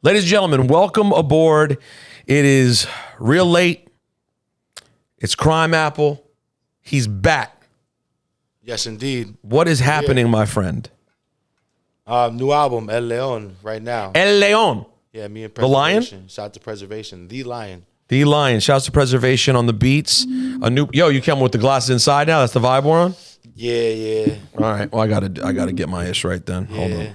Ladies and gentlemen, welcome aboard. It is real late. It's Crimeapple. He's back. Yes, indeed. What is happening, my friend? New album, El Leon, right now. El Leon. Yeah, me and The Lion? Preservation. Shout out to Preservation. The Lion. The Lion. Shouts to Preservation on the beats. You came with the glasses inside now? That's the vibe we're on? Yeah. All right. Well, I gotta get my ish right then. Hold on.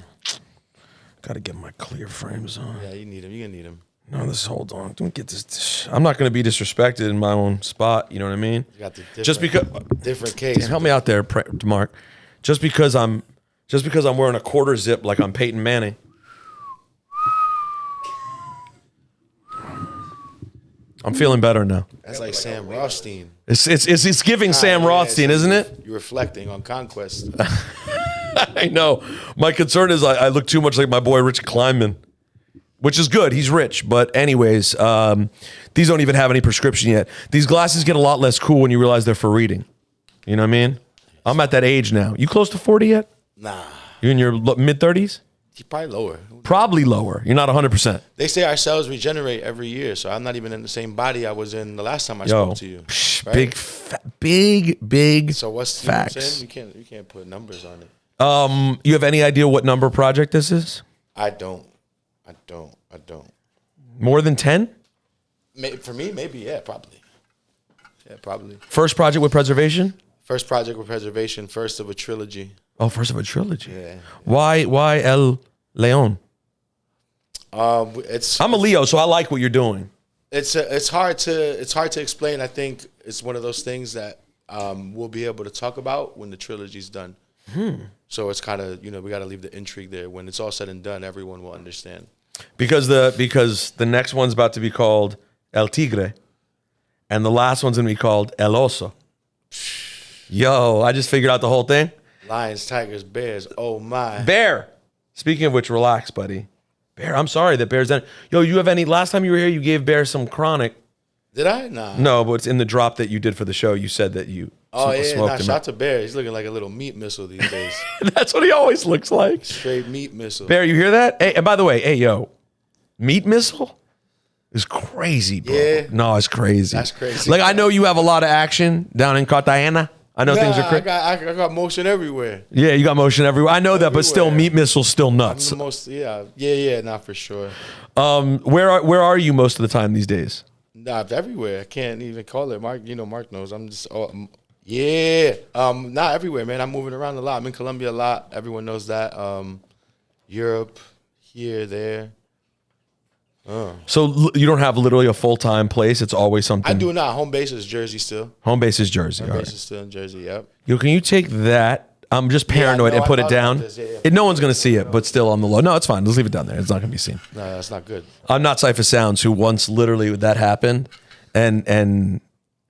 Gotta get my clear frames on. Yeah, you need him. You're gonna need him. No, hold on. Don't get this. I'm not gonna be disrespected in my own spot. You know what I mean? You got the different case. Help me out there, Mark. Just because I'm wearing a quarter zip like I'm Peyton Manning. I'm feeling better now. That's like Sam Rothstein. It's giving Sam Rothstein, isn't it? You're reflecting on Conquest. I know. My concern is I look too much like my boy Rich Kleinman, which is good. He's rich. But anyways, these don't even have any prescription yet. These glasses get a lot less cool when you realize they're for reading. You know what I mean? I'm at that age now. You close to 40 yet? Nah. You in your mid-30s? Probably lower. Probably lower. You're not 100%. They say our cells regenerate every year, so I'm not even in the same body I was in the last time I spoke to you. Right? Big So what's facts. You know what I'm saying? You can't put numbers on it. You have any idea what number project this is? I don't. More than 10? For me, maybe, yeah, probably. Yeah, probably. First project with Preservation? First project with Preservation, first of a trilogy. Oh, first of a trilogy. Yeah. Why El Leon? I'm a Leo, so I like what you're doing. It's hard to explain. I think it's one of those things that we'll be able to talk about when the trilogy's done. So it's kind of, we got to leave the intrigue there. When it's all said and done, everyone will understand. Because the next one's about to be called El Tigre, and the last one's gonna be called El Oso. Yo, I just figured out the whole thing. Lions, tigers, bears. Oh my. Bear. Speaking of which, relax, buddy. Bear. I'm sorry that Bear's done. Yo, you have any? Last time you were here, you gave Bear some chronic. Did I? Nah. No, but it's in the drop that you did for the show. You said that you. Shout out to Bear. He's looking like a little meat missile these days. That's what he always looks like. Straight meat missile. Bear, you hear that? Hey, and by the way, meat missile is crazy, bro. Yeah. No, it's crazy. That's crazy. Like, I know you have a lot of action down in Cartagena. I know things are crazy. I got motion everywhere. Yeah, you got motion everywhere. I know that, but still, meat missile's still nuts. I'm the most, yeah, not for sure. Where are you most of the time these days? Nah, everywhere. I can't even call it. Mark, Mark knows. I'm just, not everywhere, man. I'm moving around a lot. I'm in Colombia a lot. Everyone knows that. Europe, here, there. So you don't have literally a full-time place? It's always something? I do not. Home base is Jersey still. Home base is Jersey. Home base is still in Jersey, yep. Yo, can you take that? I'm just paranoid and put it down. No one's going to see it, but still on the low. No, it's fine. Let's leave it down there. It's not going to be seen. No, that's not good. I'm not Cipha Sounds, who once literally that happened. And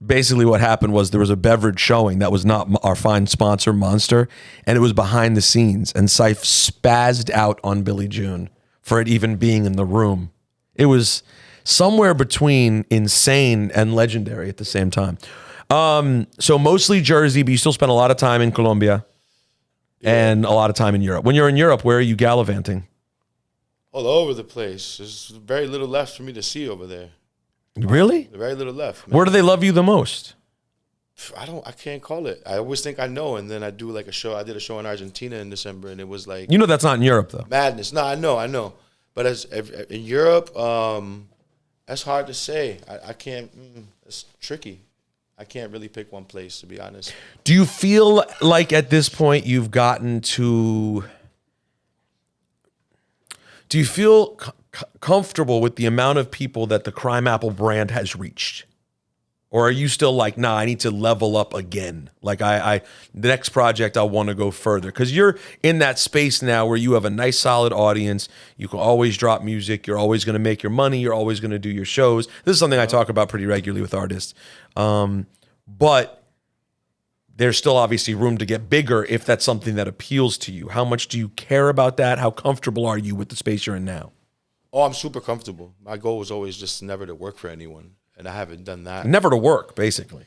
basically what happened was there was a beverage showing that was not our fine sponsor, Monster, and it was behind the scenes. And Cipha spazzed out on Billy June for it even being in the room. It was somewhere between insane and legendary at the same time. So mostly Jersey, but you still spend a lot of time in Colombia and a lot of time in Europe. When you're in Europe, where are you gallivanting? All over the place. There's very little left for me to see over there. Really? Very little left, man. Where do they love you the most? I can't call it. I always think I know, and then I do like a show. I did a show in Argentina in December, and it was like... That's not in Europe, though. Madness. No, I know. But in Europe, that's hard to say. I can't. It's tricky. I can't really pick one place, to be honest. Do you feel like at this point you've gotten to? Do you feel comfortable with the amount of people that the Crimeapple brand has reached? Or are you still like, nah, I need to level up again? Like the next project, I want to go further. Because you're in that space now where you have a nice, solid audience. You can always drop music. You're always going to make your money. You're always going to do your shows. This is something I talk about pretty regularly with artists. But there's still obviously room to get bigger if that's something that appeals to you. How much do you care about that? How comfortable are you with the space you're in now? Oh, I'm super comfortable. My goal was always just never to work for anyone. And I haven't done that. Never to work, basically.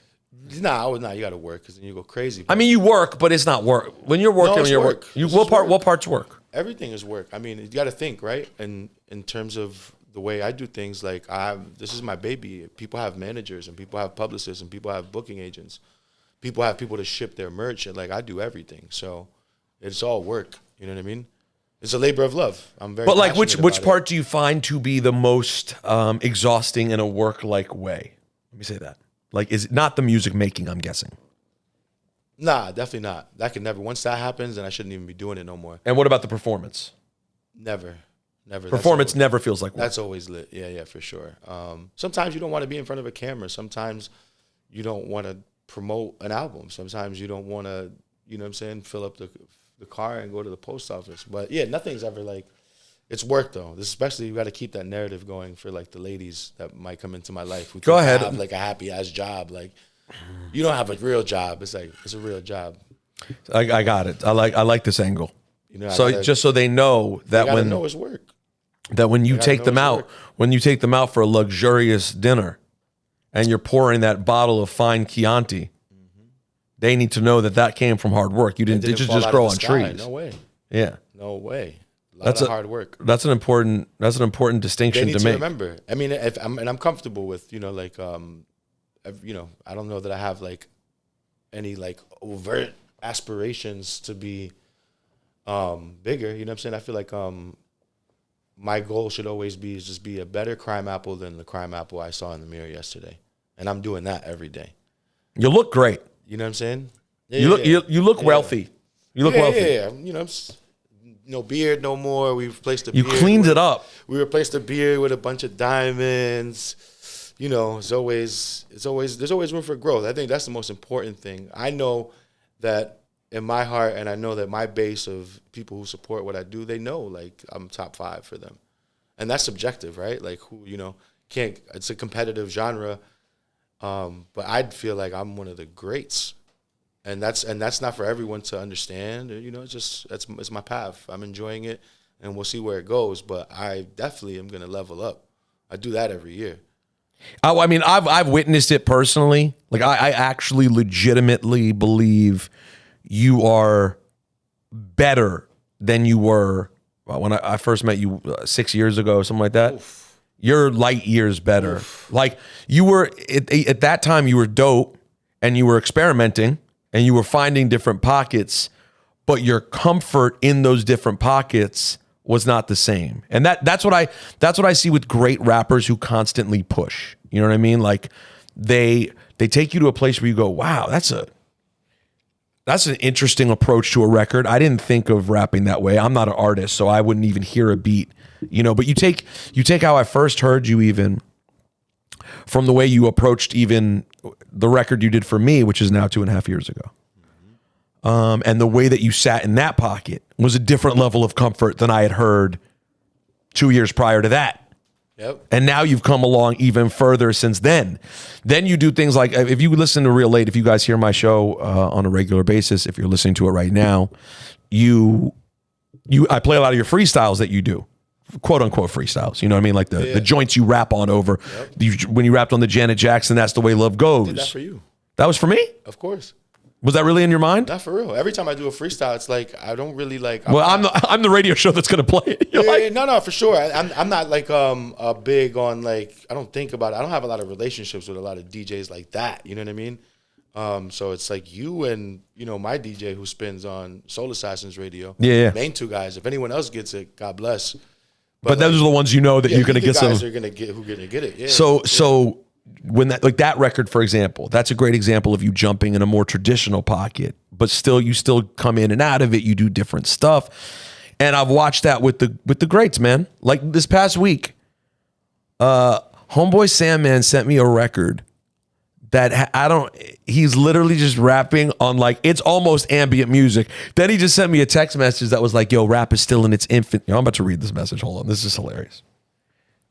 Nah, you got to work because then you go crazy. I mean, you work, but it's not work. When you're working, it's you're work. What part's work? Everything is work. I mean, you got to think, right? And in terms of the way I do things, like this is my baby. People have managers and people have publicists and people have booking agents. People have people to ship their merch, and like I do everything. So it's all work. You know what I mean? It's a labor of love. I'm very. But like, which part do you find to be the most exhausting in a work-like way? Let me say that. Like, is it not the music making? I'm guessing. Nah, definitely not. That could never. Once that happens, then I shouldn't even be doing it no more. And what about the performance? Never. Performance never feels like work. That's always lit. Yeah, for sure. Sometimes you don't want to be in front of a camera. Sometimes you don't want to promote an album. Sometimes you don't want to, you know what I'm saying, fill up the car and go to the post office. But yeah, nothing's ever like, it's work though. Especially you got to keep that narrative going for like the ladies that might come into my life. Who Go ahead. Have like a happy ass job. Like you don't have a real job. It's like, it's a real job. I got it. I like this angle. You know, so just so they know that when know it's work. That when you take them out, for a luxurious dinner, and you're pouring that bottle of fine Chianti, they need to know that came from hard work. You didn't just grow on trees. No way. Yeah. No way. That's hard work. That's an important distinction to make. Remember. I mean, I'm comfortable with, you know, like you know, I don't know that I have like any like overt aspirations to be bigger. You know what I'm saying? I feel like my goal should always be just be a better Crimeapple than the Crimeapple I saw in the mirror yesterday, and I'm doing that every day. You look great. You know what I'm saying? Yeah, you look wealthy. You look wealthy. Yeah. You know, no beard no more. We replaced the beard. You cleaned it up. We replaced the beard with a bunch of diamonds. You know, there's always room for growth. I think that's the most important thing. I know that in my heart, and I know that my base of people who support what I do, they know like I'm top 5 for them. And that's subjective, right? Like who, you know, it's a competitive genre. But I'd feel like I'm one of the greats. And that's not for everyone to understand. You know, it's my path. I'm enjoying it and we'll see where it goes. But I definitely am gonna level up. I do that every year. I mean, I've witnessed it personally. Like I actually legitimately believe you are better than you were when I first met you 6 years ago, something like that. Oof. You're light years better. Oof. Like you were at that time, you were dope and you were experimenting and you were finding different pockets, but your comfort in those different pockets was not the same. And that's what I see with great rappers who constantly push. You know what I mean? Like they take you to a place where you go, wow, that's an interesting approach to a record. I didn't think of rapping that way. I'm not an artist, so I wouldn't even hear a beat, you know, but you take how I first heard you, even from the way you approached even the record you did for me, which is now 2.5 years ago. And the way that you sat in that pocket was a different level of comfort than I had heard 2 years prior to that. Yep. And now you've come along even further since then. Then you do things like, if you listen to Real Late, if you guys hear my show on a regular basis, if you're listening to it right now, I play a lot of your freestyles that you do, quote unquote freestyles. You know what I mean? Like the joints you rap on over. Yep. When you rapped on the Janet Jackson, That's the Way Love Goes. I did that for you. That was for me? Of course. Was that really in your mind? Not for real. Every time I do a freestyle, it's like I don't really like. I'm the radio show that's gonna play it. No, for sure. I'm not like a big on like. I don't think about it. I don't have a lot of relationships with a lot of DJs like that. You know what I mean? So it's like you and my DJ who spins on Soul Assassins Radio. Yeah. Main two guys. If anyone else gets it, God bless. But those are the ones that you're gonna get some. Guys are gonna get it. Yeah. So. When that record, for example, that's a great example of you jumping in a more traditional pocket, but you still come in and out of it. You do different stuff. And I've watched that with the greats, man. Like this past week, homeboy Sandman sent me a record that he's literally just rapping on like, it's almost ambient music. Then he just sent me a text message that was like, yo, rap is still in its infant. I'm about to read this message. Hold on. This is hilarious.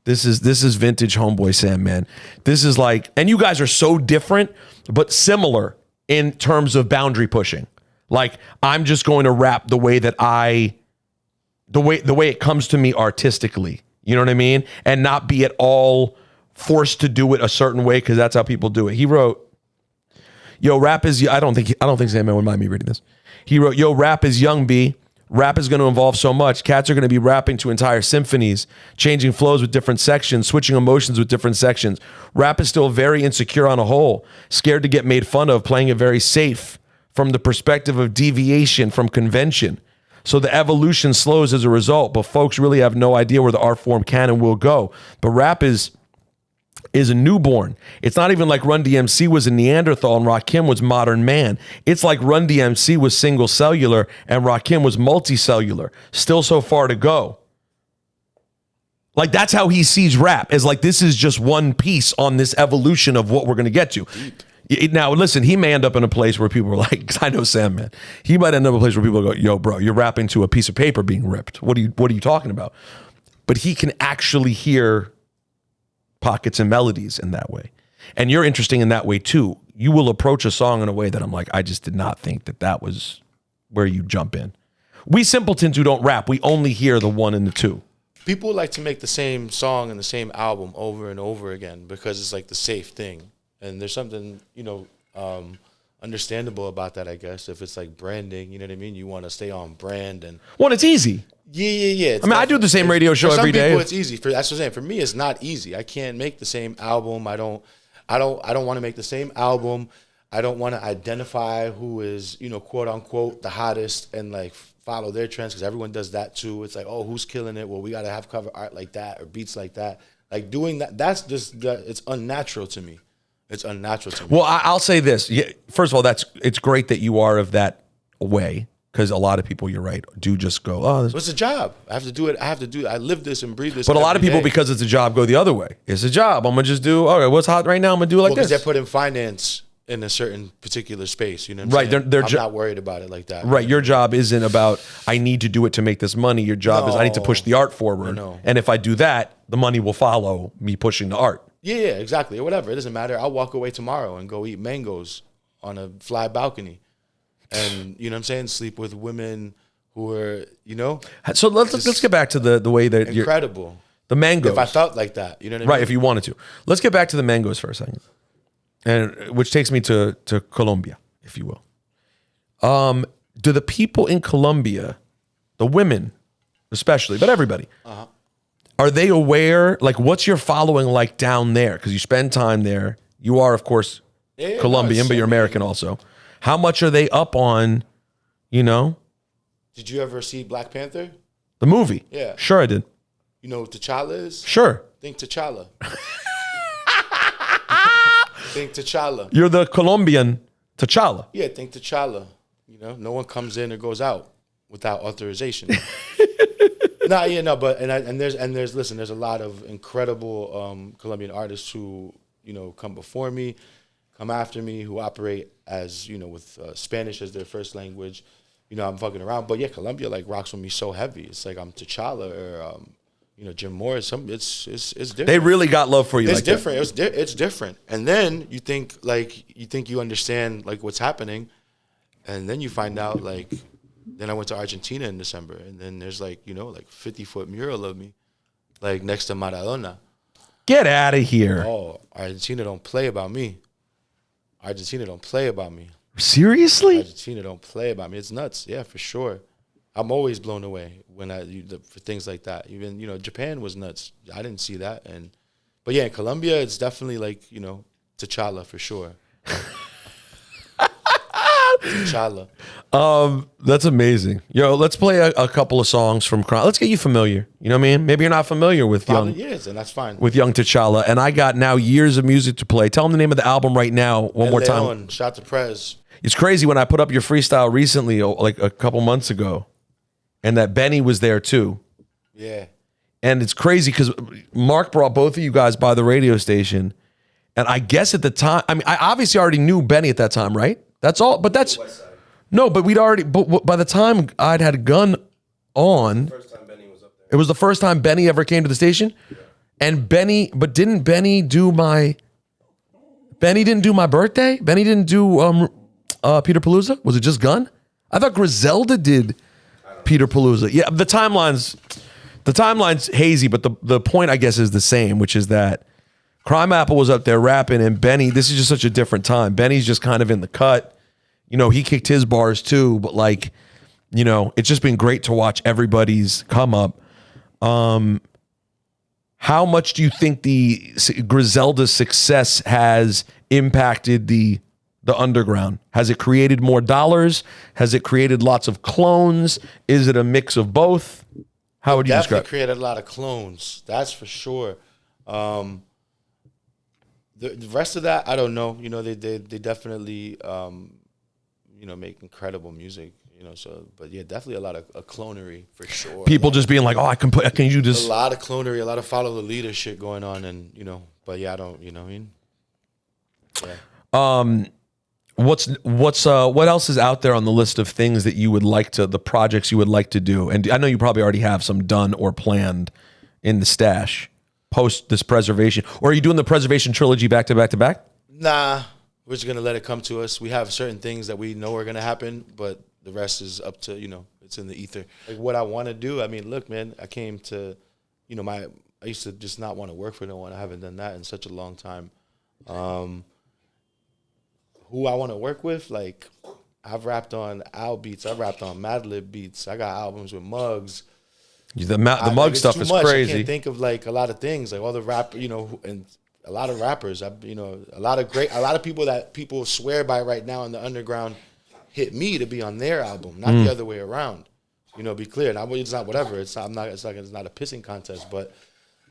This is vintage homeboy Sandman. This is like, and you guys are so different, but similar in terms of boundary pushing. Like, I'm just going to rap the way it comes to me artistically. You know what I mean? And not be at all forced to do it a certain way because that's how people do it. He wrote, Yo, rap is. I don't think Sandman would mind me reading this. He wrote, yo, rap is young, B. Rap is going to evolve so much. Cats are going to be rapping to entire symphonies, changing flows with different sections, switching emotions with different sections. Rap is still very insecure on a whole, scared to get made fun of, playing it very safe from the perspective of deviation from convention. So the evolution slows as a result, but folks really have no idea where the art form can and will go. But rap is a newborn. It's not even like Run DMC was a Neanderthal and Rakim was modern man. It's like Run DMC was single cellular and Rakim was multicellular. Still so far to go. Like that's how he sees rap, is like this is just one piece on this evolution of what we're going to get to. Now, listen, he may end up in a place where people are like, 'cause I know Sam, man. He might end up in a place where people go, yo, bro, you're rapping to a piece of paper being ripped. What are you talking about? But he can actually hear pockets and melodies in that way. And you're interesting in that way too. You will approach a song in a way that I'm like, I just did not think that was where you jump in. We simpletons who don't rap, we only hear the one and the two. People like to make the same song and the same album over and over again because it's like the safe thing. And there's something, understandable about that, I guess. If it's like branding, you know what I mean? You want to stay on brand and... Well, it's easy. Yeah. I do the same radio show every day. For some people, it's easy. That's what I'm saying. For me, it's not easy. I can't make the same album. I don't want to make the same album. I don't want to identify who is, quote unquote, the hottest and like follow their trends because everyone does that too. It's like, oh, who's killing it? Well, we got to have cover art like that or beats like that. Like doing that, that's just it's unnatural to me. It's unnatural to me. Well, I'll say this. First of all, it's great that you are of that way. Because a lot of people, you're right, do just go, oh, it's a job. I have to do it. I live this and breathe this. But a lot of people, because it's a job, go the other way. It's a job. I'm going to just do, all right, what's hot right now? I'm going to do it like this. Because they're putting finance in a certain particular space. You know what I'm saying? I'm not worried about it like that. Right. Your job isn't about, I need to do it to make this money. Your job is, I need to push the art forward. No. And if I do that, the money will follow me pushing the art. Yeah, exactly. Or whatever. It doesn't matter. I'll walk away tomorrow and go eat mangoes on a fly balcony. And, you know what I'm saying? Sleep with women who are, So let's get back to the way that you're... Incredible. The mangoes. If I felt like that, you know what I mean? Right, if you wanted to. Let's get back to the mangoes for a second. And which takes me to Colombia, if you will. Do the people in Colombia, the women especially, but everybody, are they aware? Like, what's your following like down there? Because you spend time there. You are, of course, Colombian, but you're American also. How much are they up on, Did you ever see Black Panther? The movie? Yeah. Sure, I did. You know what T'Challa is? Sure. Think T'Challa. Think T'Challa. You're the Colombian T'Challa. Yeah, think T'Challa. No one comes in or goes out without authorization. But there's a lot of incredible Colombian artists who, come before me, come after me, who operate as, with Spanish as their first language. I'm fucking around. But yeah, Colombia like rocks with me so heavy. It's like I'm T'Challa or Jim Morris. It's different. They really got love for you. It's different. It's different. And then you think you understand like what's happening, and then you find out like. Then I went to Argentina in December, and then there's like 50-foot mural of me, like next to Maradona. Get out of here! Oh, Argentina don't play about me. Argentina don't play about me. Seriously? Argentina don't play about me. It's nuts. Yeah, for sure. I'm always blown away when for things like that. Even Japan was nuts. I didn't see that, but yeah, in Colombia, it's definitely like T'Challa for sure. T'Challa. That's amazing. Yo, let's play a couple of songs from Crime. Let's get you familiar. You know what I mean? Maybe you're not familiar with young years, and that's fine. With young T'Challa, and I got now years of music to play. Tell them the name of the album right now one more time. Shout to Prez. It's crazy when I put up your freestyle recently, like a couple months ago, and that Benny was there too. Yeah. And it's crazy because Mark brought both of you guys by the radio station, and I guess at the time, I obviously already knew Benny at that time, right? That's all, but that's no. But we'd already. But by the time I'd had a gun on, First time Benny was up there. it was the first time Benny ever came to the station, and didn't Benny do my birthday? Benny didn't do Peter Palooza. Was it just Gun? I thought Griselda did Peter Palooza. Yeah, the timeline's hazy, but the point I guess is the same, which is that Crimeapple was up there rapping, and Benny, this is just such a different time. Benny's just kind of in the cut. You know, he kicked his bars too, but like, you know, it's just been great to watch everybody's come up. How much do you think the Griselda's success has impacted the underground? Has it created more dollars? Has it created lots of clones? Is it a mix of both? How would you describe it? Definitely created a lot of clones. That's for sure. The rest of that, I don't know. You know, they definitely, you know, make incredible music. You know, so but yeah, definitely a lot of clonery for sure. People just being like, oh, I can you just a lot of clonery, a lot of follow the leader shit going on, and you know, but yeah, I don't, you know what I mean? Yeah. What else is out there on the list of things that you would like to, the projects you would like to do? And I know you probably already have some done or planned in the stash post this preservation. Or are you doing the preservation trilogy back to back to back? Nah, we're just gonna let it come to us. We have certain things that we know are gonna happen, but the rest is up to, you know, it's in the ether. Like what I want to do. I mean, look, man, I came to, you know, I used to just not want to work for no one. I haven't done that in such a long time. Who I want to work with, like, I've rapped on Al beats, I've rapped on Madlib beats, I got albums with Muggs. The Mug stuff is crazy. I can't think of like a lot of things, like all the rap, you know, and a lot of rappers, you know, a lot of people that people swear by right now in the underground hit me to be on their album, not the other way around. You know, be clear. Now it's not whatever. It's not a pissing contest, but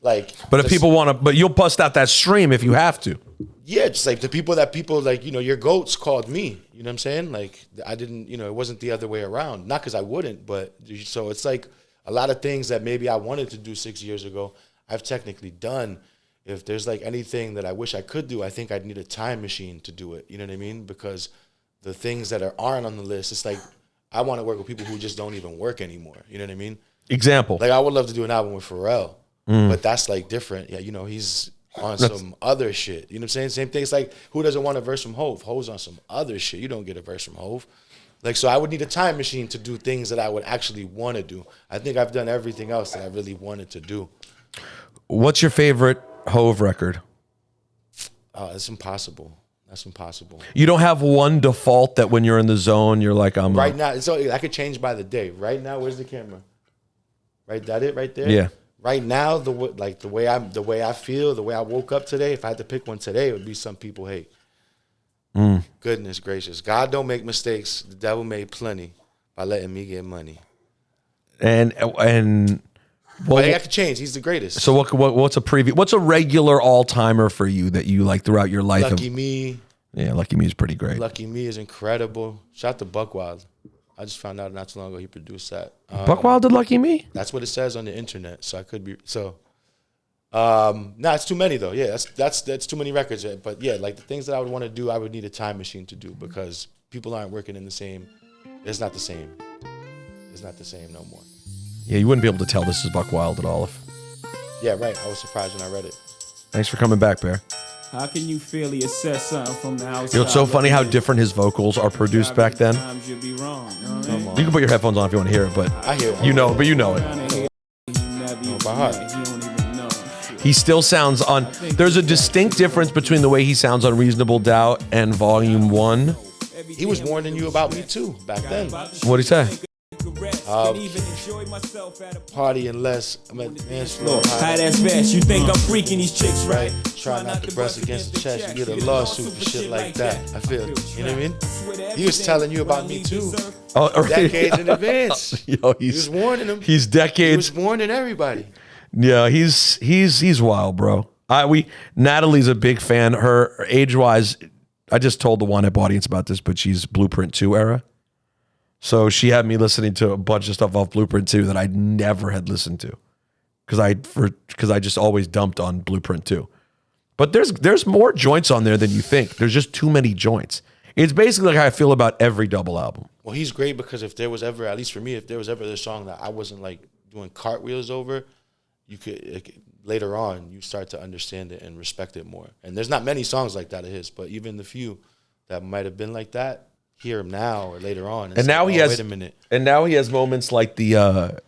like. But if people want to, but you'll bust out that stream if you have to. Yeah, just like the people like, you know, your goats called me. You know what I'm saying? Like I didn't, you know, it wasn't the other way around. Not because I wouldn't, but so it's like a lot of things that maybe I wanted to do 6 years ago, I've technically done. If there's like anything that I wish I could do, I think I'd need a time machine to do it. You know what I mean? Because the things that aren't on the list, it's like I want to work with people who just don't even work anymore. You know what I mean? Example. Like I would love to do an album with Pharrell, but that's like different. Yeah, you know, he's on some other shit. You know what I'm saying? Same thing. It's like who doesn't want a verse from Hove? Hove's on some other shit. You don't get a verse from Hove. Like, so I would need a time machine to do things that I would actually want to do. I think I've done everything else that I really wanted to do. What's your favorite Hove record? It's impossible. That's impossible. You don't have one default that when you're in the zone, you're like, I'm right now. So I could change by the day. Right now, where's the camera? Right, that it right there. Yeah. Right now, the way I feel, the way I woke up today. If I had to pick one today, it would be Some People Hate. Goodness gracious, God don't make mistakes. The devil made plenty by letting me get money. And well, but I could change. He's the greatest. So what's a preview? What's a regular all timer for you that you like throughout your life? Lucky Me. Yeah, Lucky Me is pretty great. Lucky Me is incredible. Shout out to Buckwild. I just found out not too long ago he produced that. Buckwild did Lucky Me? That's what it says on the internet. So I could be it's too many though. Yeah, that's too many records. But yeah, like the things that I would want to do, I would need a time machine to do because people aren't working in the same. It's not the same. It's not the same no more. Yeah, you wouldn't be able to tell this is Buckwild at all. Yeah, right. I was surprised when I read it. Thanks for coming back, Bear. How can you fairly assess something from the outside? You know, it's so funny how different his vocals are produced back then. Sometimes you'll be wrong. You can put your headphones on if you want to hear it, but I hear it. you know it. By heart. He still sounds on. There's a distinct difference between the way he sounds on Reasonable Doubt and Volume 1. He was warning you about me too back then. What'd he say? Party unless I'm at the dance floor. How that's best. You think I'm freaking these chicks, right? Try not to press against the chest. You get a lawsuit for shit like that. I feel, you know what I mean? He was telling you about me too. Decades in advance. Yo, he was warning them. He's decades. He was warning everybody. Yeah, he's wild, bro. Natalie's a big fan. Her age-wise, I just told the one-up audience about this, but she's Blueprint 2 era. So she had me listening to a bunch of stuff off Blueprint 2 that I never had listened to, because I just always dumped on Blueprint 2. But there's more joints on there than you think. There's just too many joints. It's basically like how I feel about every double album. Well, he's great because if there was ever, at least for me, if there was ever a song that I wasn't like doing cartwheels over, you could later on you start to understand it and respect it more. And there's not many songs like that of his, but even the few that might have been like that, hear him now or later on. And now he has. Wait a minute. And now he has moments like the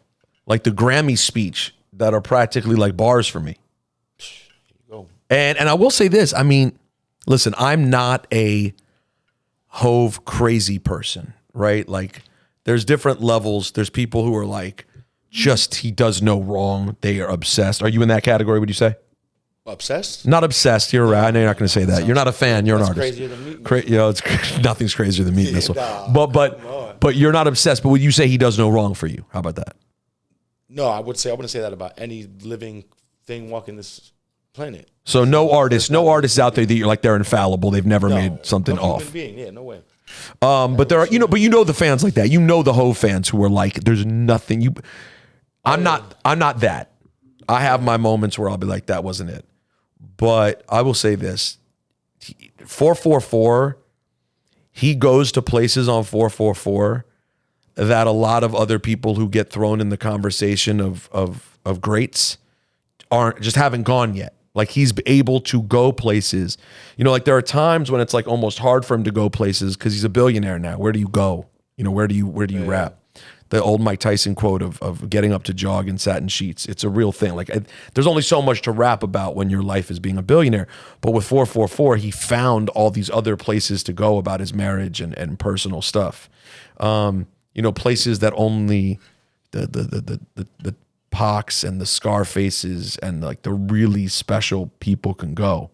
Grammy speech that are practically like bars for me. And I will say this. I mean, listen, I'm not a Hove crazy person, right? Like, there's different levels. There's people who are like, just he does no wrong. They are obsessed. Are you in that category, would you say? Obsessed? Not obsessed. You're right. I know you're not going to say that. You're not a fan. You're an artist. Crazier than meat. It's nothing's crazier than meat missile. Nah, but you're not obsessed. But would you say he does no wrong for you? How about that? No, I wouldn't say that about any living thing walking this planet. So no artists out there that you're like they're infallible. They've never made something no off. Human being. Yeah, no way. But there are, but you know the fans like that. You know the Hove fans who are like, there's nothing. I'm not that. I have my moments where I'll be like, that wasn't it. But I will say this: 444, he goes to places on 444 that a lot of other people who get thrown in the conversation of greats haven't gone yet. Like, he's able to go places. Like, there are times when it's like almost hard for him to go places because he's a billionaire now. Where do you go? Where do you rap? The old Mike Tyson quote of getting up to jog in satin sheets. It's a real thing. Like, there's only so much to rap about when your life is being a billionaire. But with 444, he found all these other places to go about his marriage and personal stuff. Places that only the Pox and the Scarfaces and like the really special people can go.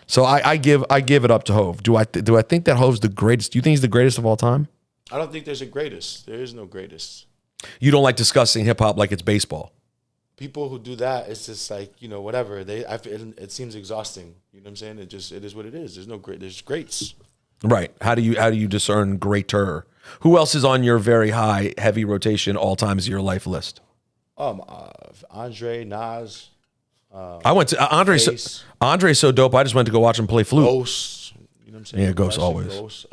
So I give it up to Hove. Do I think that Hove's the greatest? Do you think he's the greatest of all time? I don't think there's a greatest. There is no greatest. You don't like discussing hip hop like it's baseball. People who do that, it's just like, whatever. It seems exhausting. You know what I'm saying? It is what it is. There's greats. Right. How do you discern greater? Who else is on your very high, heavy rotation all times of your life list? Andre, Nas. I went to Andre's so dope. I just went to go watch him play flute. Ghost. You know what I'm saying? Yeah, Ghost always. Ghost.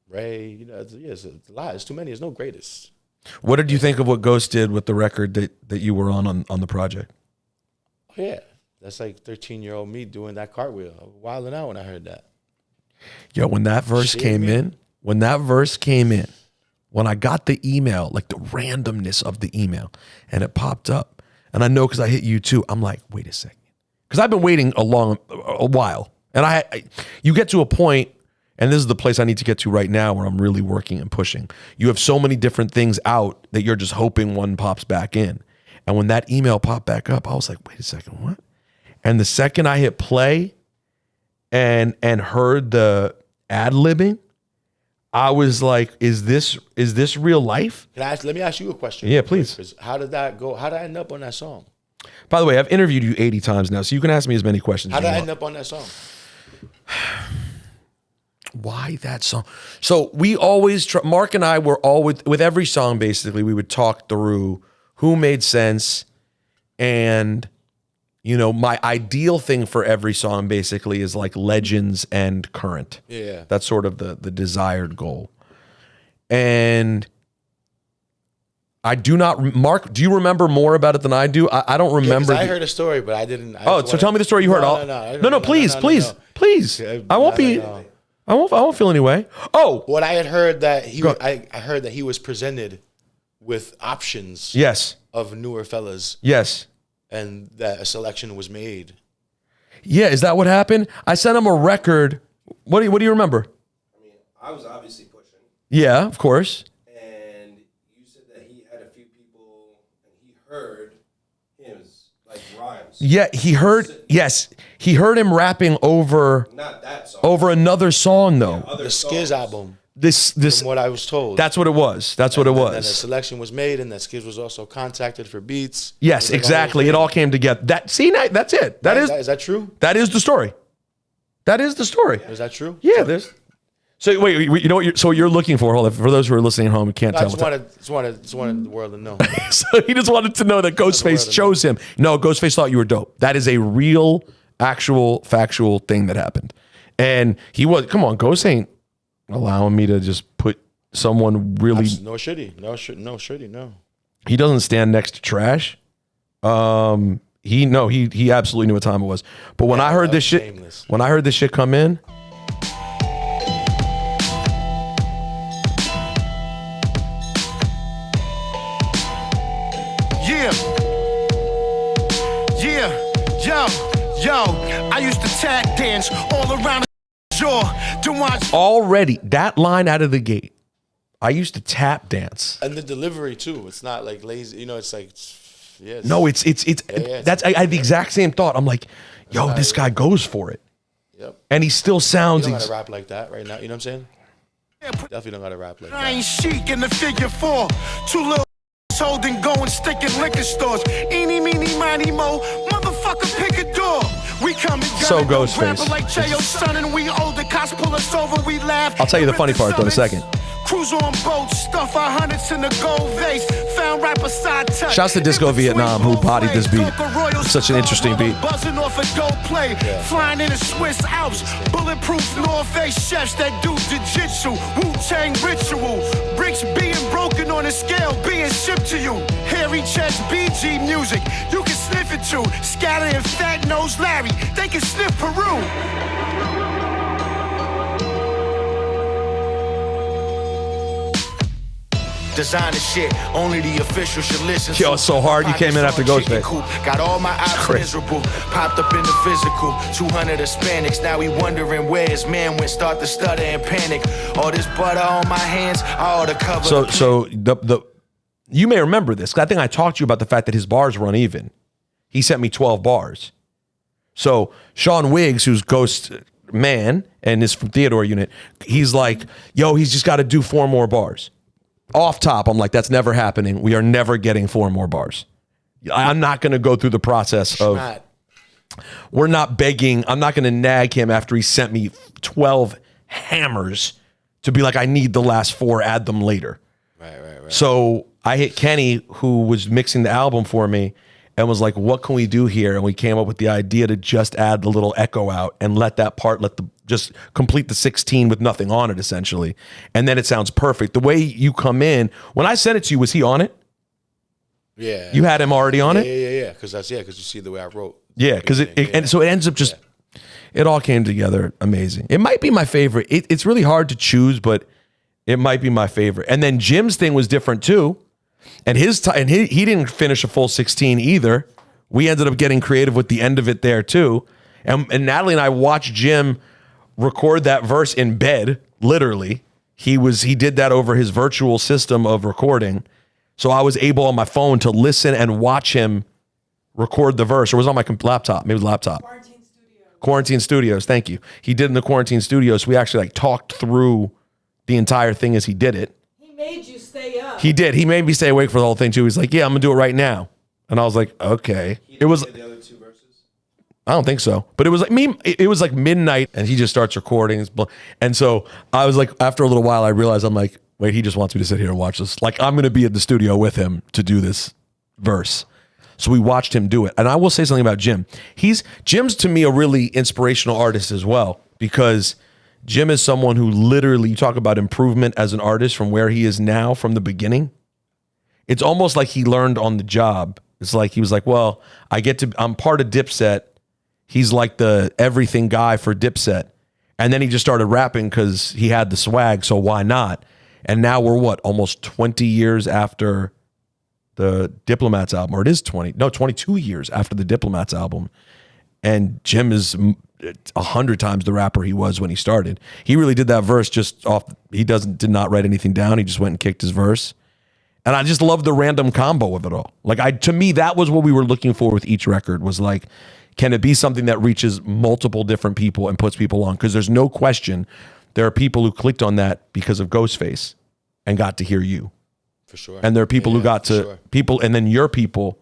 Ray. It's a lot. It's too many. There's no greatest. What did you think of what Ghost did with the record that you were on the project? Oh, yeah. That's like 13-year-old me doing that cartwheel. I was wilding out when I heard that. Yo, when that verse came in, when I got the email, like the randomness of the email, and it popped up, and I know because I hit you too, I'm like, wait a second. Because I've been waiting a while. And you get to a point, and this is the place I need to get to right now where I'm really working and pushing. You have so many different things out that you're just hoping one pops back in. And when that email popped back up, I was like, wait a second, what? And the second I hit play and heard the ad-libbing, I was like, is this real life? Let me ask you a question. Yeah, please. How did that go? How did I end up on that song? By the way, I've interviewed you 80 times now, so you can ask me as many questions as you want. How did I end up on that song? Why that song? So we always, Mark and I were always, with every song basically, we would talk through who made sense. And, my ideal thing for every song basically is like legends and current. Yeah. That's sort of the desired goal. And I do not, Mark, do you remember more about it than I do? I don't remember. I heard a story, but I didn't. So tell me the story you heard. No, please. I won't feel any way. Oh, what I had heard that I heard that he was presented with options. Yes. Of newer fellas. Yes. And that a selection was made. Yeah, is that what happened? I sent him a record. What do you remember? I mean, I was obviously pushing. Yeah, of course. And you said that he had a few people, and he heard hymns like rhymes. Yeah, he heard him rapping over. Not that song. Over another song though. Yeah, the Skiz album. This from what I was told. That's what it was. And a selection was made, and that Skiz was also contacted for beats. Yes, exactly. It all came together. That's it. Is that true? That is the story. That is the story. Is that true? Yeah. So wait, you know what you're looking for? Hold on. For those who are listening at home, you can't tell. I just wanted the world to know. So he just wanted to know that Ghostface chose him. No, Ghostface thought you were dope. That is a real, actual, factual thing that happened. And he was, come on, Ghost ain't allowing me to just put someone really. No, should he? No. He doesn't stand next to trash. He absolutely knew what time it was. But when I heard this shit come in. Yo, I used to tag dance all around the jaw. To watch Already, that line out of the gate. I used to tap dance. And the delivery too. It's not like lazy. You know, it's like, yeah. No, it's that's I had the exact same thought. I'm like, yo, this guy goes for it. Yep. And he still You sounds. don't gotta rap like that right now. You know what I'm saying? Definitely don't gotta rap like I ain't that. chic in the figure 4. 2 little holding, going, sticking liquor stores. Eeny, meeny, miny, mo. Motherfucker, pick a door. We come and So Ghostface. like J.O. son, and we older cops pull us over, we laugh. I'll tell you the funny part though in a second. Cruise on boats, stuff our hundreds in the gold vase. Found right beside touch. Shouts to Disco Vietnam, who bodied this beat. It's such an interesting beat. Buzzing off a dope play. Flying in the Swiss Alps. Bulletproof North Face chefs that do jiu-jitsu. Wu-Tang ritual. Bricks being broken on a scale, being shipped to you. Hairy chest, BG music. You can sniff it too. Scatter and fat nose Larry. They can sniff Peru. Designer shit, only the official should listen. Yo, it's so hard. You came in after Ghostface. Got all my eyes miserable. Popped up in the physical. 200 Hispanics. Now we wondering where his man went. Start to stutter and panic. All this butter on my hands. All the cover. So the you may remember this. I think I talked to you about the fact that his bars were uneven. He sent me 12 bars. So Sean Wiggs, who's Ghost Man and is from Theodore Unit, he's like, yo, he's just got to do 4 more bars. Off top, I'm like, that's never happening. We are never getting 4 more bars. I'm not going to go through the process of, we're not begging. I'm not going to nag him after he sent me 12 hammers to be like, I need the last 4, add them later. Right. So I hit Kenny, who was mixing the album for me, and was like, what can we do here? And we came up with the idea to just add the little echo out and let that part, just complete the 16 with nothing on it, essentially. And then it sounds perfect. The way you come in, when I sent it to you, was he on it? Yeah. You had him already on it? Yeah. Because you see the way I wrote. Yeah, because and so it ends up just, it all came together amazing. It might be my favorite. It's really hard to choose, but it might be my favorite. And then Jim's thing was different too. And he didn't finish a full 16 either. We ended up getting creative with the end of it there too. And Natalie and I watched Jim record that verse in bed, literally. He did that over his virtual system of recording. So I was able on my phone to listen and watch him record the verse. Or it was on my laptop. Maybe it was laptop. Quarantine Studios, thank you. He did in the Quarantine Studios. We actually talked through the entire thing as he did it. He made you stay up. He did. He made me stay awake for the whole thing too. He's like, yeah, I'm gonna do it right now. And I was like, okay. It was The other 2 verses? I don't think so. But it was like it was like midnight and he just starts recording. And so I was like, after a little while, I realized I'm like, wait, he just wants me to sit here and watch this. Like, I'm going to be in the studio with him to do this verse. So we watched him do it. And I will say something about Jim. Jim's to me a really inspirational artist as well, because Jim is someone who literally, you talk about improvement as an artist from where he is now from the beginning. It's almost like he learned on the job. It's like he was like, well, I'm part of Dipset. He's like the everything guy for Dipset. And then he just started rapping because he had the swag, so why not? And now we're almost 20 years after the Diplomats album, or it is 22 years after the Diplomats album. And Jim is 100 times the rapper he was when he started. He really did that verse just off. He did not write anything down. He just went and kicked his verse. And I just love the random combo of it all. Like to me, that was what we were looking for with each record, was like, can it be something that reaches multiple different people and puts people on? Because there's no question there are people who clicked on that because of Ghostface and got to hear you. For sure. And there are people who got to people, and then your people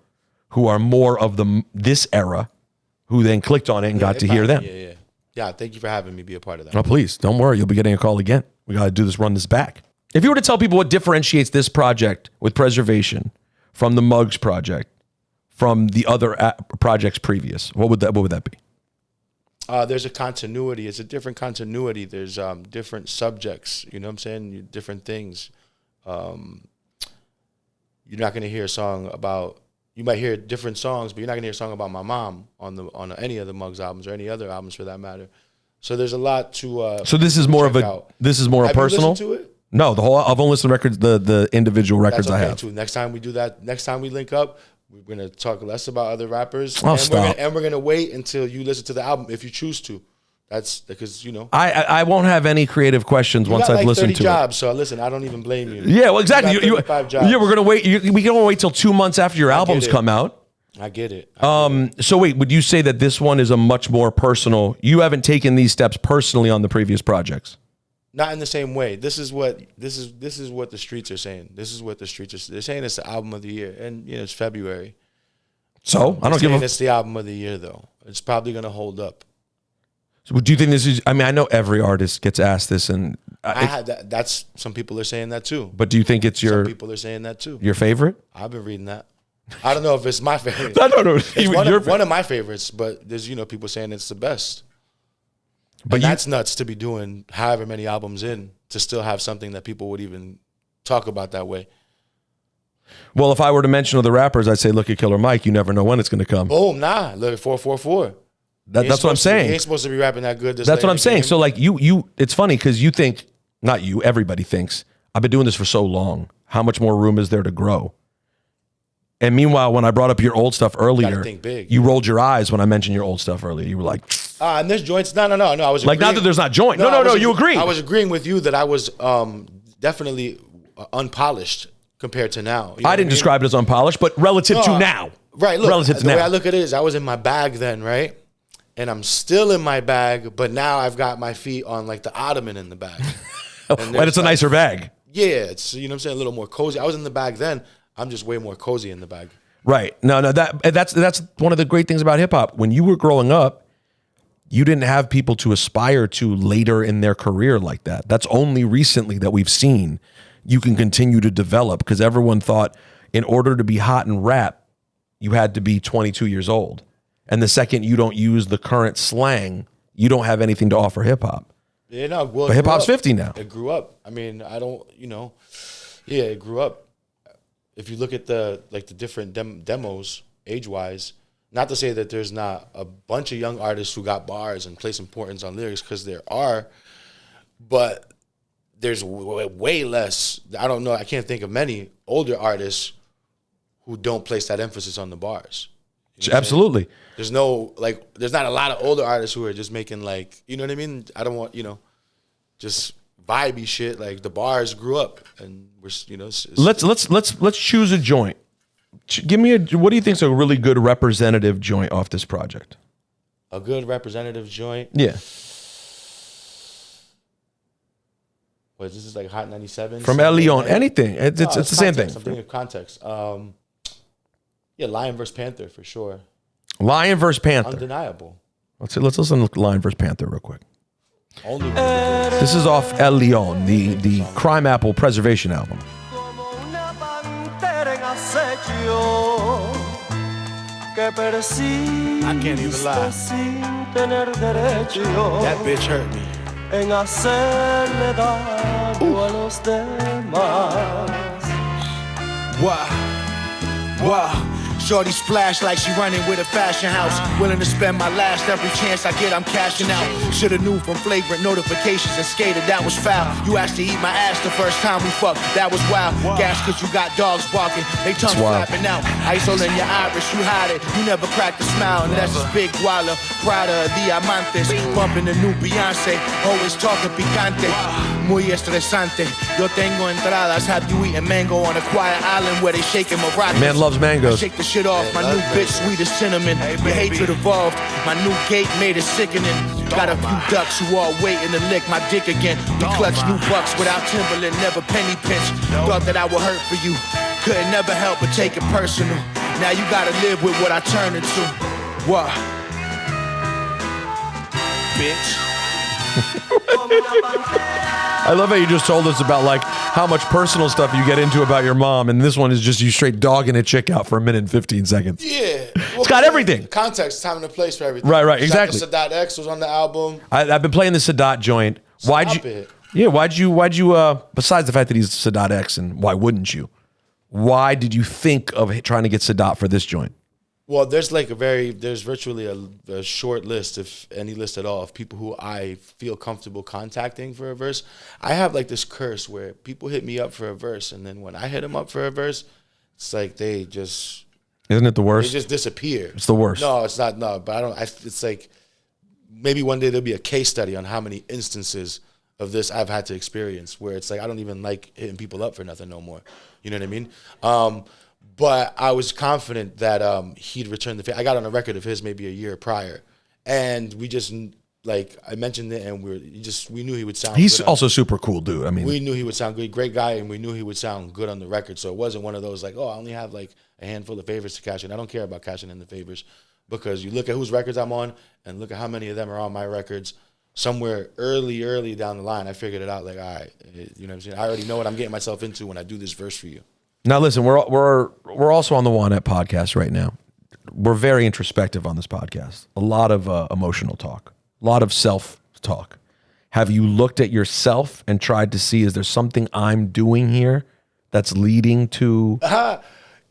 who are more of this era, who then clicked on it and got to hear them. Yeah, thank you for having me be a part of that. Oh, please, don't worry. You'll be getting a call again. We got to run this back. If you were to tell people what differentiates this project with Preservation from the Muggs project, from the other projects previous, what would that be? There's a continuity. It's a different continuity. There's different subjects. You know what I'm saying? Different things. You're not going to hear a song about. You might hear different songs, but you're not going to hear a song about my mom on any of the Muggs albums or any other albums for that matter. So there's a lot to. So this is more of a. Out. This is more Have a personal. You listened to it? No, I've only listened to records, the individual records That's okay I have. too. Next time we do that. Next time we link up, We're gonna talk less about other rappers, Oh, and stop. we're gonna wait until you listen to the album if you choose to. That's because I won't have any creative questions you once got I've like listened 30 to jobs. So listen, I don't even blame you. it. Yeah, well, exactly. You got 35 jobs. Yeah, we're gonna wait. We can only wait till 2 months after your albums it. come out. I get it. So wait, would you say that this one is a much more personal? You haven't taken these steps personally on the previous projects. Not in the same way. This is what the streets are saying. This is what the streets are. They're saying it's the album of the year, and it's February. So I don't give a. It's the album of the year, though. It's probably gonna hold up. So do you think this is? I mean, I know every artist gets asked this, and I had that. That's some people are saying that too. but do you think it's Some people are saying that too. your favorite? I've been reading that. I don't know if it's my favorite. I don't know. It's one of my favorites, but there's people saying it's the best. But And that's nuts to be doing however many albums in to still have something that people would even talk about that way. well, if I were to mention other rappers, I'd say look at Killer Mike. You never know when it's going to come. Boom, nah. Look at 444. That's what I'm He saying. ain't supposed to be rapping that good. That's what I'm saying. So like you, it's funny because you think, not you, everybody thinks, I've been doing this for so long. How much more room is there to grow? And meanwhile, when I brought up your old stuff earlier, think big. you rolled your eyes when I mentioned your old stuff earlier. You were like, and there's joints. No. I was like, not agreeing- that there's not joint. No, I was you agree. I was agreeing with you that I was definitely unpolished compared to now. You know I what didn't mean? describe it as unpolished, but relative to No, now. Right. Look, relative to the way now. I look at it is I was in my bag then, right? And I'm still in my bag, but now I've got my feet on like the ottoman in the bag. And it's a nicer bag. Yeah, it's what I'm saying, a little more cozy. I was in the bag then. I'm just way more cozy in the bag. Right. No, that's one of the great things about hip hop. When you were growing up, you didn't have people to aspire to later in their career like that. That's only recently that we've seen you can continue to develop because everyone thought in order to be hot in rap, you had to be 22 years old. And the second you don't use the current slang, you don't have anything to offer hip hop. Yeah, no, well, But it hip hop's grew up. 50 now. It grew up. I mean, I don't, yeah, it grew up. If you look at the different demos age-wise, not to say that there's not a bunch of young artists who got bars and place importance on lyrics, because there are, but there's way less. I don't know. I can't think of many older artists who don't place that emphasis on the bars. You know what I'm saying? Absolutely. There's there's not a lot of older artists who are just making you know what I mean? I don't want, just vibey shit. Like the bars grew up and we're, Let's choose a joint. Give me what do you think's a really good representative joint off this project? a good representative joint. Yeah. What, this is like Hot 97? From El Leon, anything. It's the same thing. I'm thinking of context. Yeah, Lion versus Panther for sure. Lion versus Panther. Undeniable. Let's listen to Lion versus Panther real quick. Only This is off El Leon, the Crimeapple Preservation album. I can't even lie. That bitch hurt me. Wow. Shorty splash like she running with a fashion house. Willing to spend my last every chance I get, I'm cashing out. Shoulda knew from flagrant notifications and skated, that was foul. You asked to eat my ass the first time we fucked, that was wild. Gas cause you got dogs barking, they tongues flapping out. ISO in your iris, you hide it, you never cracked a smile. And that's just Big Guala, Prada, Diamantes. Bumping the new Beyonce, always talking picante. Muy estresante, yo tengo entradas. Have you eaten mango on a quiet island where they shaking maracas? Man loves mangoes. Shake the shit off, my new bitch sweet as cinnamon. Your hatred evolved, my new gate made it sickening. Got a few ducks who all waiting to lick my dick again. We clutch new bucks without Timberland, never penny pinch. Thought that I would hurt for you, couldn't never help but take it personal. Now you gotta live with what I turn into. What? Bitch. I love how you just told us about like how much personal stuff you get into about your mom, and this one is just you straight dogging a chick out for a minute and 15 seconds. Yeah. It's got everything. Context, time, and a place for everything. Right, Shout exactly. out to Sadat X was on the album. I've been playing the Sadat joint. Why'd Stop you? it. Yeah, why'd you? Besides the fact that he's Sadat X, and why wouldn't you? Why did you think of trying to get Sadat for this joint? Well, there's virtually a short list, if any list at all, of people who I feel comfortable contacting for a verse. I have like this curse where people hit me up for a verse, and then when I hit them up for a verse, it's like they just Isn't it the They worst? just disappear. It's the worst. No, it's not. No, but I don't. It's like maybe one day there'll be a case study on how many instances of this I've had to experience where it's like I don't even like hitting people up for nothing no more. You know what I mean? But I was confident that he'd return the favor. I got on a record of his maybe a year prior, and we just like I mentioned it, and we knew he would sound. He's good also super cool, dude. I mean, we knew he would sound good, great guy, and we knew he would sound good on the record. So it wasn't one of those like, oh, I only have like a handful of favors to cash in. I don't care about cashing in the favors because you look at whose records I'm on and look at how many of them are on my records. Somewhere early down the line, I figured it out. Like, all right, you know what I'm saying? I already know what I'm getting myself into when I do this verse for you. now listen, we're also on the Juan podcast right now. We're very introspective on this podcast. A lot of emotional talk, a lot of self-talk. Have you looked at yourself and tried to see, is there something I'm doing here that's leading to...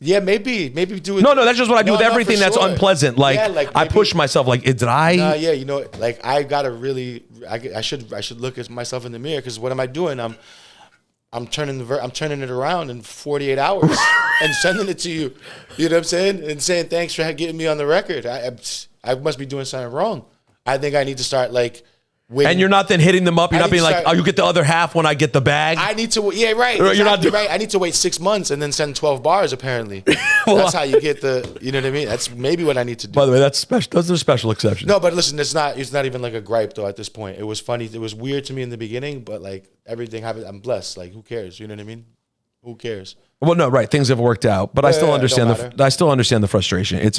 Yeah, maybe do it. No, that's just what I do with No, everything for that's sure. unpleasant. Like, Yeah, like I maybe- push myself. Like, did I? Yeah, you know, like I gotta really, I should look at myself in the mirror because what am I doing? I'm turning it around in 48 hours and sending it to you. You know what I'm saying? And saying thanks for getting me on the record. I must be doing something wrong. I think I need to start like. Waiting. And you're not then hitting them up. You're I not need being to like, start- oh, you get the other half when I get the bag. I need to, yeah, right. You're not Exactly doing- right. I need to wait 6 months and then send 12 bars. Apparently, that's how you get the. You know what I mean? That's maybe what I need to do. By the way, that's special. Those are special exceptions. No, but listen, it's not even like a gripe though. At this point, it was funny. It was weird to me in the beginning, but like everything happened. I'm blessed. Like, who cares? You know what I mean? Who cares? Well, no, right. Things have worked out, but I still Yeah, understand don't matter. I still understand the frustration. It's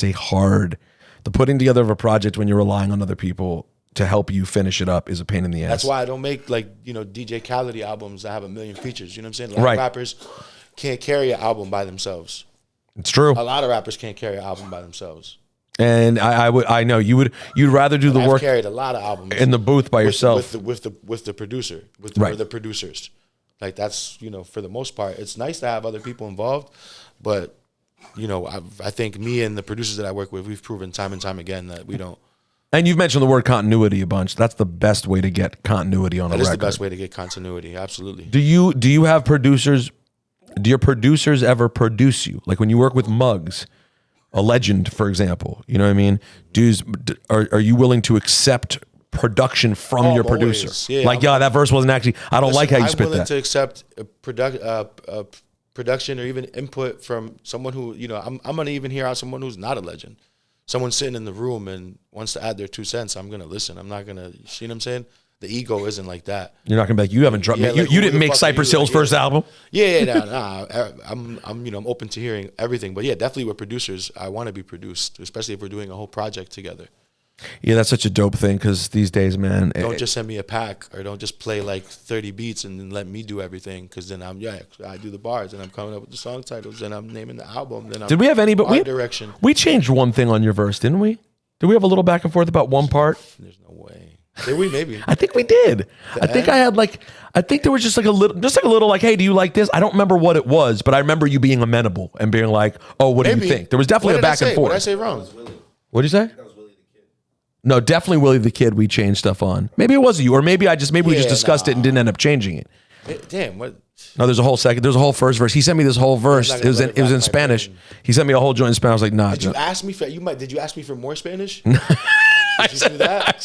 a hard. The putting together of a project when you're relying on other people to help you finish it up is a pain in the ass. That's why I don't make like, you know, DJ Khaled albums that have 1 million features. You know what I'm saying? A lot Right. of rappers can't carry an album by themselves. It's true. A lot of rappers can't carry an album by themselves. And I know you'd rather do the I've work carried a lot of albums in the booth by yourself. with the producer, Right. or the producers. Like that's, you know, for the most part, it's nice to have other people involved, but you know, I think me and the producers that I work with, we've proven time and time again that we don't. And you've mentioned the word continuity a bunch. That's the best way to get continuity on a That is record. the best way to get continuity. Absolutely. Do you have producers? Do your producers ever produce you? Like when you work with Muggs, a legend, for example. You know what I mean? Are you willing to accept production from your always. producer? Yeah, like, that verse wasn't actually. I don't like how you spit I'm willing that. to accept a production or even input from someone who, you know, I'm gonna even hear out someone who's not a legend. Someone sitting in the room and wants to add their 2 cents. I'm gonna listen. I'm not gonna. You see what I'm saying? The ego isn't like that. You're not gonna be like, you haven't dropped. Yeah, you like, who didn't the make fuck are Cypress you? Hill's Like, first yeah. album. Yeah, I'm open to hearing everything. But yeah, definitely with producers, I want to be produced, especially if we're doing a whole project together. Yeah, that's such a dope thing because these days, man. Don't just send me a pack or don't just play like 30 beats and then let me do everything because then I do the bars and I'm coming up with the song titles and I'm naming the album. Then Did we have any? But art we direction. We changed one thing on your verse, didn't we? Did we have a little back and forth about one part? There's no way. Did we? Maybe. I think we did. I think I had I think there was just like a little like, hey, do you like this? I don't remember what it was, but I remember you being amenable and being like, oh, what do you think? There was definitely a back and forth. What did I say wrong? What'd you say? No, definitely Willie the Kid. We changed stuff on. Maybe it was you, or maybe we just discussed it and didn't end up changing it. Damn, what? No, there's a whole first verse. He sent me this whole verse. not It was gonna in let it Spanish. back my brain. He sent me a whole joint in Spanish. I was like, nah. Did you ask me for Did you ask me for more Spanish? I Did you do that?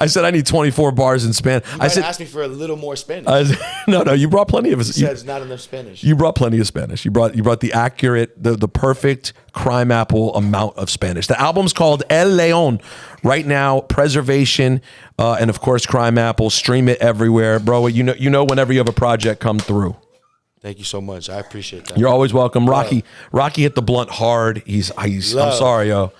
said I need 24 bars in Spanish. You I might said ask me for a little more Spanish. no. You brought plenty of it. You said it's not enough Spanish. You brought plenty of Spanish. You brought the accurate, the perfect Crimeapple amount of Spanish. The album's called El León. Right now, Preservation, and of course Crimeapple. Stream it everywhere, bro. You know whenever you have a project come through. Thank you so much. I appreciate that. You're always welcome. Rocky hit the blunt hard. I'm sorry, yo.